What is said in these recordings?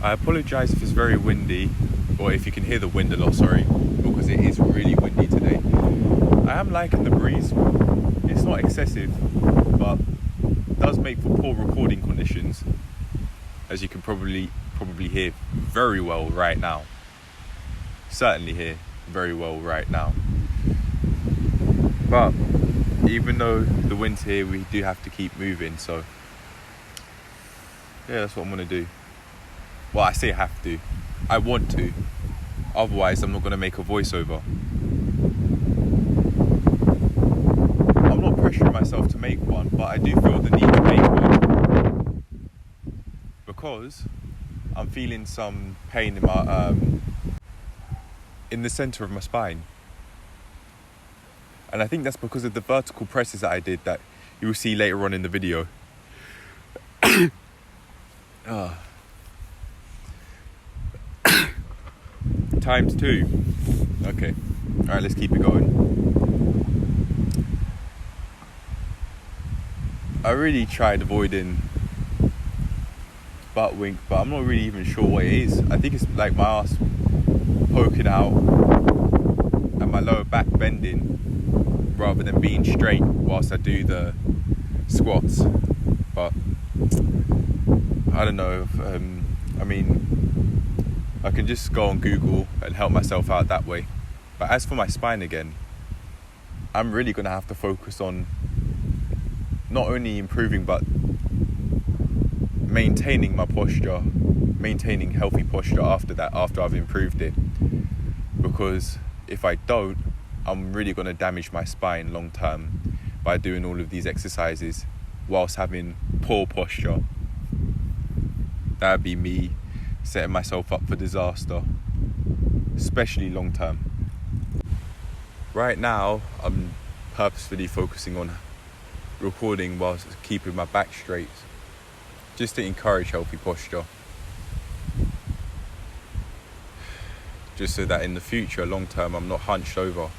I apologise if it's very windy, or if you can hear the wind a lot, sorry, because it is really windy today. I am liking the breeze. It's not excessive, but it does make for poor recording conditions, as you can probably hear very well right now. Certainly hear very well right now. But even though the wind's here, we do have to keep moving, so yeah, that's what I'm going to do. Well, I say have to. I want to. Otherwise, I'm not going to make a voiceover. I'm not pressuring myself to make one, but I do feel the need to make one. Because I'm feeling some pain in my in the centre of my spine. And I think that's because of the vertical presses that I did that you will see later on in the video. Times 2. Okay. Alright, let's keep it going. I really tried avoiding butt wink, but I'm not really even sure what it is. I think it's like my ass poking out and my lower back bending rather than being straight whilst I do the squats. But I don't know. I mean, I can just go on Google and help myself out that way. But as for my spine again, I'm really going to have to focus on not only improving but maintaining my posture, maintaining healthy posture after I've improved it. Because if I don't, I'm really going to damage my spine long term by doing all of these exercises whilst having poor posture. That'd be me setting myself up for disaster, especially long term. Right now, I'm purposefully focusing on recording whilst keeping my back straight, just to encourage healthy posture. Just so that in the future, long term, I'm not hunched over.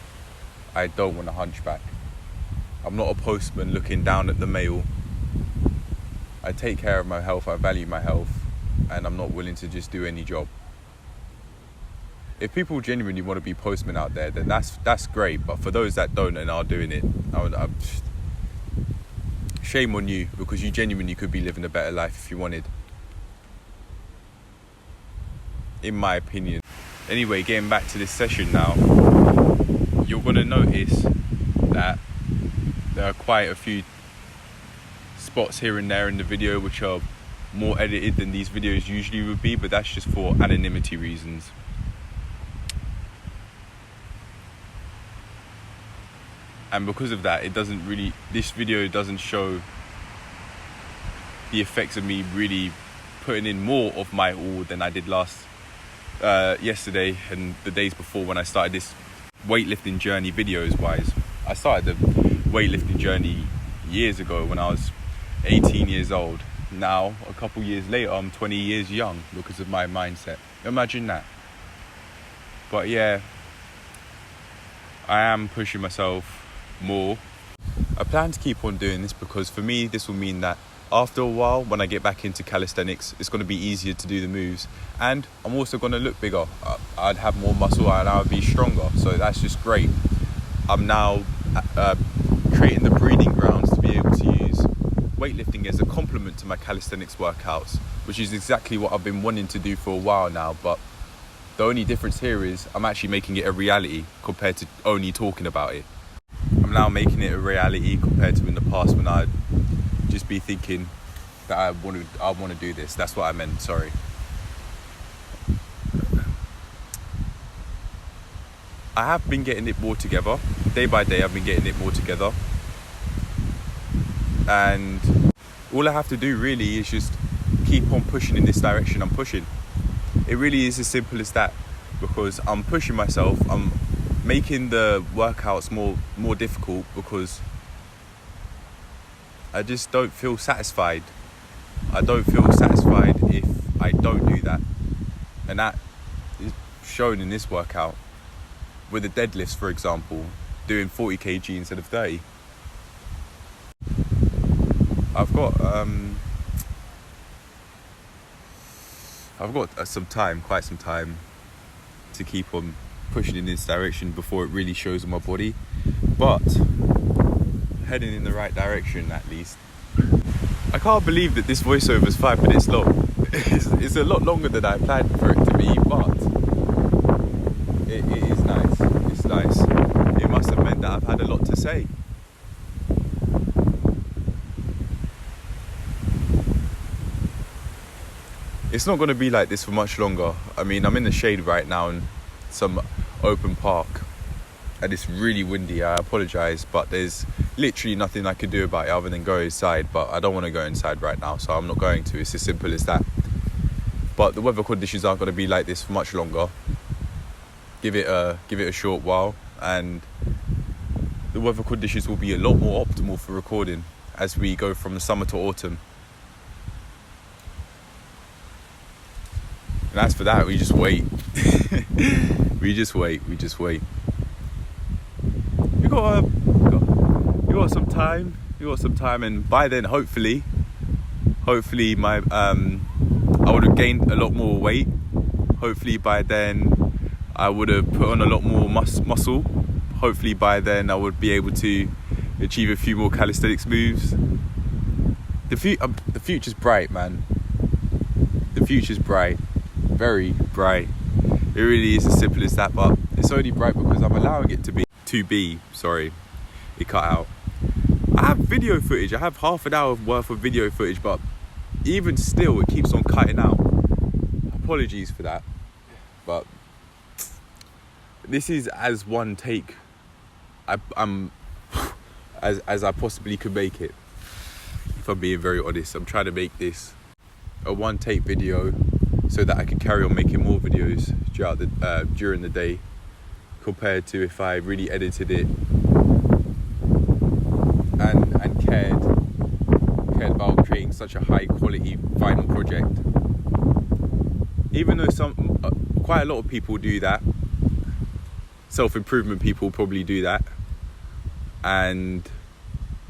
I don't want to hunch back. I'm not a postman looking down at the mail. I take care of my health, I value my health, and I'm not willing to just do any job. If people genuinely want to be postmen out there, then that's great. But for those that don't and are doing it, shame on you, because you genuinely could be living a better life if you wanted. In my opinion. Anyway, getting back to this session now, you're going to notice that there are quite a few spots here and there in the video which are more edited than these videos usually would be, but that's just for anonymity reasons. And because of that, this video doesn't show the effects of me really putting in more of my all than I did yesterday and the days before when I started this weightlifting journey videos wise. I started the weightlifting journey years ago when I was 18 years old. Now, a couple years later, I'm 20 years young because of my mindset. Imagine that. But yeah, I am pushing myself more. I plan to keep on doing this because for me, this will mean that after a while, when I get back into calisthenics, it's going to be easier to do the moves. And I'm also going to look bigger. I'd have more muscle and I would be stronger. So that's just great. I'm now creating the breeding grounds to be able to use weightlifting as a complement to my calisthenics workouts, which is exactly what I've been wanting to do for a while now. But the only difference here is I'm actually making it a reality compared to only talking about it. I'm now making it a reality compared to in the past when I'd just be thinking that I want to do this. That's what I meant, sorry. I have been getting it more together. Day by day, I've been getting it more together. And all I have to do really is just keep on pushing in this direction I'm pushing. It really is as simple as that, because I'm pushing myself. I'm making the workouts more difficult because I just don't feel satisfied. I don't feel satisfied if I don't do that. And that is shown in this workout. With the deadlifts, for example, doing 40 kg instead of 30. I've got I've got quite some time to keep on pushing in this direction before it really shows on my body, but heading in the right direction at least. I can't believe that this voiceover is 5 minutes long. It's a lot longer than I planned for it to be, but it is nice. It's nice. It must have meant that I've had a lot to say. It's not going to be like this for much longer. I mean, I'm in the shade right now in some open park and it's really windy. I apologise, but there's literally nothing I can do about it other than go inside, but I don't want to go inside right now, so I'm not going to. It's as simple as that. But the weather conditions aren't going to be like this for much longer. Give it a short while and the weather conditions will be a lot more optimal for recording as we go from the summer to autumn. And as for that, we just wait. we just wait. You got some time, and by then, hopefully, my I would have gained a lot more weight. Hopefully, by then, I would have put on a lot more muscle. Hopefully, by then, I would be able to achieve a few more calisthenics moves. The future's bright, man. The future's bright. Very bright. It really is as simple as that, but it's only bright because I'm allowing it to be. Sorry, it cut out. I have video footage. I have half an hour worth of video footage, but even still, it keeps on cutting out. Apologies for that, but this is as one take. I'm as I possibly could make it. If I'm being very honest, I'm trying to make this a one take video, so that I can carry on making more videos during the day, compared to if I really edited it and cared about creating such a high quality final project. Even though quite a lot of people do that, self-improvement people probably do that, and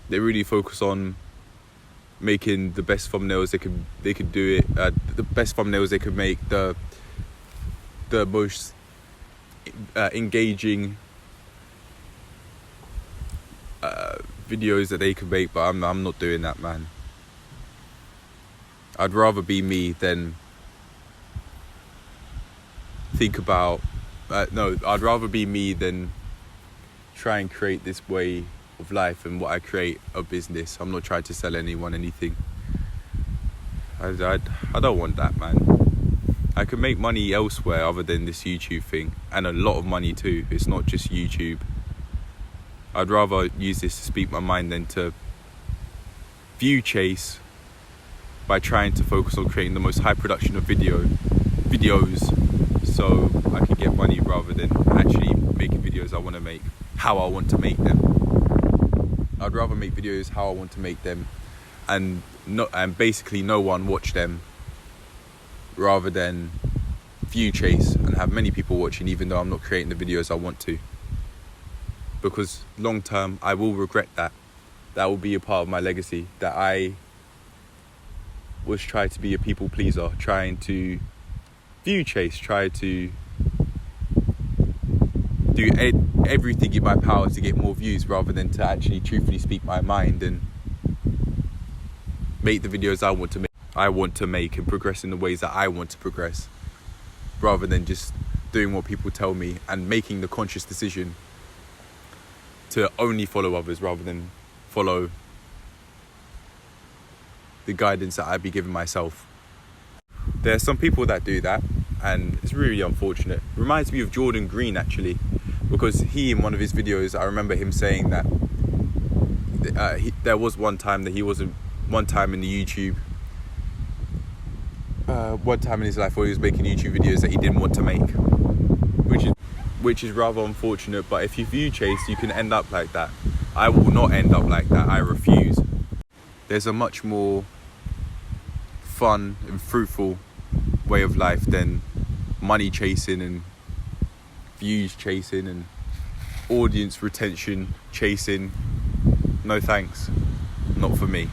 they really focus on making the best thumbnails they could do it, the best thumbnails they could make, the most engaging videos that they could make, but I'm not doing that, man. I'd rather be me than think about I'd rather be me than try and create this way of life and what I create a business. I'm not trying to sell anyone anything. I don't want that, man. I can make money elsewhere other than this YouTube thing, and a lot of money too. It's not just YouTube. I'd rather use this to speak my mind than to view chase by trying to focus on creating the most high production of videos so I can get money, rather than actually making videos I want to make, how I want to make them. I'd rather make videos how I want to make them and basically no one watch them, rather than view chase and have many people watching even though I'm not creating the videos I want to. Because long term I will regret that. That will be a part of my legacy, that I was trying to be a people pleaser, trying to view chase, try to do everything in my power to get more views, rather than to actually truthfully speak my mind and make the videos I want to make and progress in the ways that I want to progress, rather than just doing what people tell me and making the conscious decision to only follow others rather than follow the guidance that I'd be giving myself. There are some people that do that, and it's really unfortunate. It reminds me of Jordan Green, actually, because he, in one of his videos, I remember him saying that there was one time in the YouTube, one time in his life where he was making YouTube videos that he didn't want to make, which is rather unfortunate. But if you view chase, you can end up like that. I will not end up like that. I refuse. There's a much more fun and fruitful way of life than money chasing and views chasing and audience retention chasing. No thanks, not for me.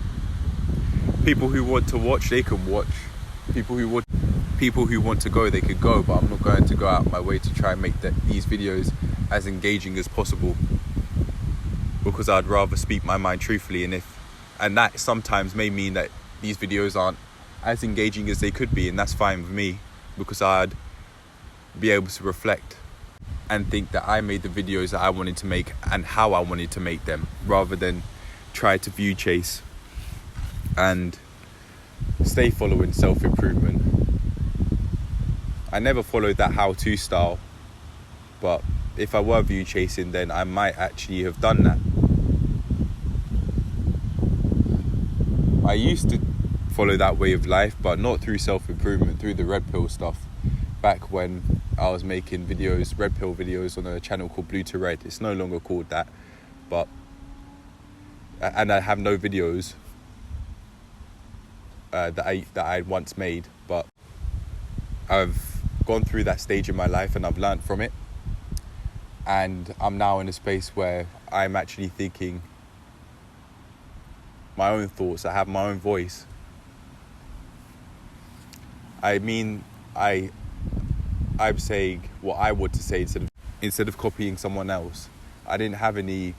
People who want to watch, they can watch. People who people who want to go, they could go, but I'm not going to go out my way to try and make these videos as engaging as possible, because I'd rather speak my mind truthfully. And that sometimes may mean that these videos aren't as engaging as they could be, and that's fine with me, because I'd be able to reflect and think that I made the videos that I wanted to make and how I wanted to make them, rather than try to view chase and stay following self-improvement. I never followed that how-to style, but if I were view chasing, then I might actually have done that. I used to follow that way of life, but not through self-improvement, through the red pill stuff. Back when I was making videos, red pill videos, on a channel called Blue to Red. It's no longer called that, and I have no videos that I once made, but I've gone through that stage in my life and I've learned from it, and I'm now in a space where I'm actually thinking my own thoughts. I have my own voice. I mean, I'm saying what I want to say instead of copying someone else. I didn't have any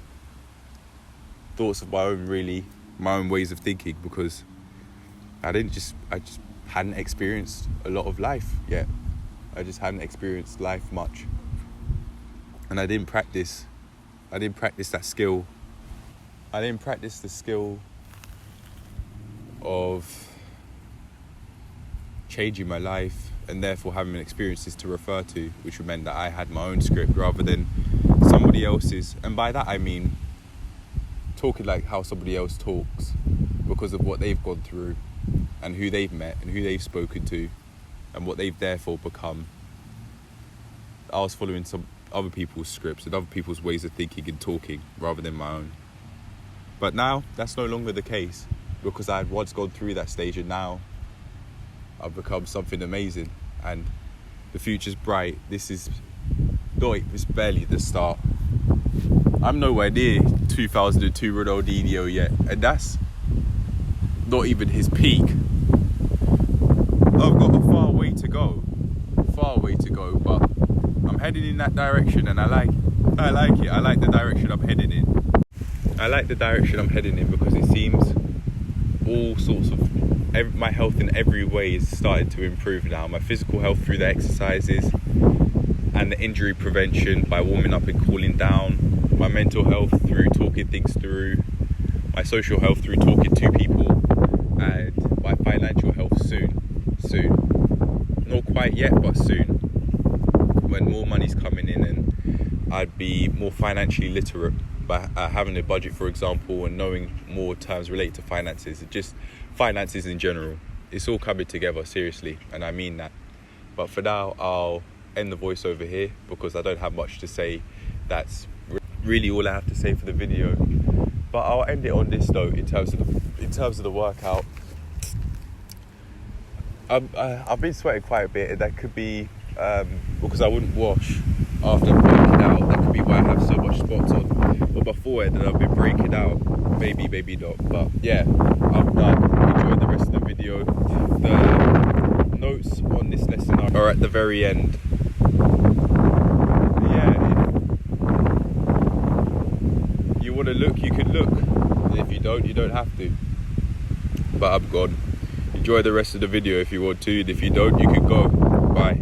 thoughts of my own, really, my own ways of thinking, because I just hadn't experienced a lot of life yet. I just hadn't experienced life much, and I didn't practice that skill. I didn't practice the skill of changing my life, and therefore having experiences to refer to, which meant that I had my own script rather than somebody else's. And by that I mean talking like how somebody else talks, because of what they've gone through and who they've met and who they've spoken to and what they've therefore become. I was following some other people's scripts and other people's ways of thinking and talking rather than my own. But now that's no longer the case, because I had once gone through that stage, and now I've become something amazing, and the future's bright. It's barely the start. I'm nowhere near 2002 Ronaldinho yet, and that's not even his peak. I've got a far way to go, but I'm heading in that direction, and I like it. I like the direction I'm heading in. I like the direction I'm heading in because it seems all sorts of my health in every way is starting to improve now. My physical health through the exercises and the injury prevention by warming up and cooling down. My mental health through talking things through. My social health through talking to people. And my financial health soon. Not quite yet, but soon. When more money's coming in and I'd be more financially literate by having a budget, for example, and knowing more terms related to finances. Just finances in general. It's all coming together, seriously, and I mean that. But for now, I'll end the voiceover here because I don't have much to say. That's really all I have to say for the video. But I'll end it on this note in terms of the workout. I've been sweating quite a bit, and that could be because I wouldn't wash after I'm working out. That could be why I have so much spots on my forehead and I've been breaking out. Maybe not. But yeah, I'm done. Enjoy the rest of the video. The notes on this lesson are at the very end. Yeah, if you want to look, you can look. And if you don't, you don't have to. But I'm gone. Enjoy the rest of the video if you want to, and if you don't, you can go. Bye.